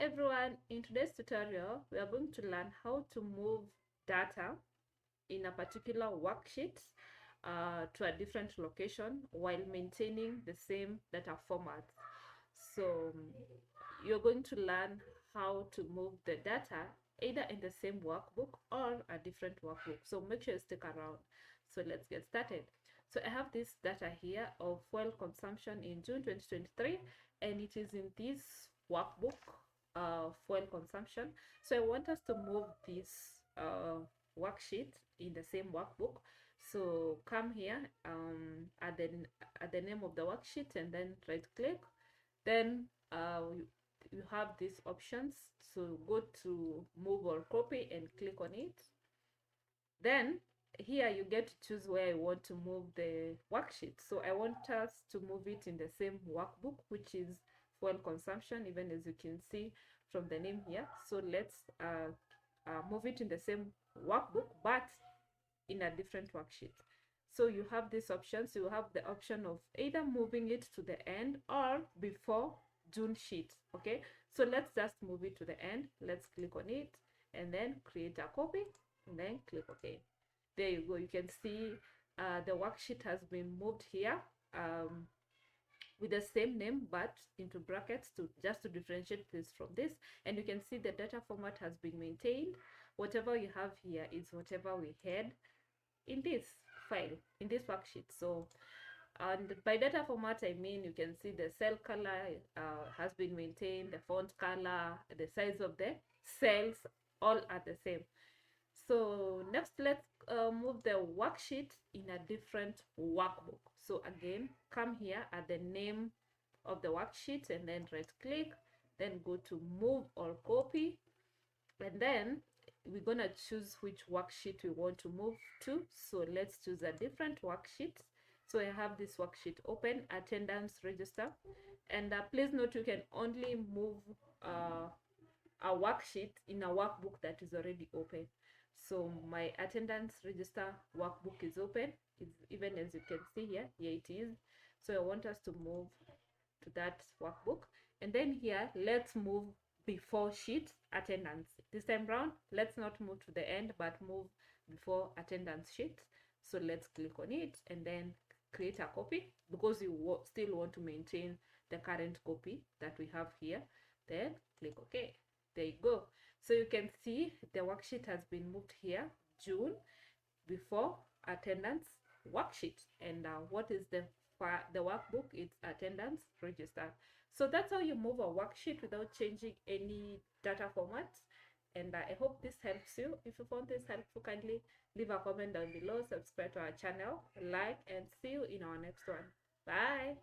everyone, in today's tutorial we are going to learn how to move data in a particular worksheet to a different location while maintaining the same data format. So you're going to learn how to move the data either in the same workbook or a different workbook, so make sure you stick around. So let's get started. So I have this data here of fuel consumption in June 2023, and it is in this workbook, fuel consumption. So I want us to move this worksheet in the same workbook. So come here at the name of the worksheet and then right click. Then you have these options. So go to move or copy and click on it. Then here you get to choose where I want to move the worksheet. So I want us to move it in the same workbook, which is fuel consumption, even as you can see from the name here. So let's move it in the same workbook, but in a different worksheet. So you have these options. You have the option of either moving it to the end or before June sheet. Okay, so let's just move it to the end. Let's click on it and then create a copy and then click OK. There you go. You can see the worksheet has been moved here with the same name but into brackets to just to differentiate this from this. And you can see the data format has been maintained. Whatever you have here is whatever we had in this file, in this worksheet. So, and by data format I mean you can see the cell color has been maintained, the font color, the size of the cells, all are the same. So next, let's move the worksheet in a different workbook. So again, come here at the name of the worksheet and then right click, then go to move or copy, and then we're gonna choose which worksheet we want to move to. So let's choose a different worksheet. So I have this worksheet open, attendance register, and please note you can only move a worksheet in a workbook that is already open. So my attendance register workbook is open. It's, even as you can see here it is. So I want us to move to that workbook, and then here let's move before sheet attendance. This time round, let's not move to the end but move before attendance sheet. So let's click on it and then create a copy, because you still want to maintain the current copy that we have here. Then click OK. There you go. So you can see the worksheet has been moved here, June, before attendance worksheet. And what is the workbook? It's attendance register. So that's how you move a worksheet without changing any data formats. And I hope this helps you. If you found this helpful, kindly leave a comment down below, subscribe to our channel, like, and see you in our next one. Bye.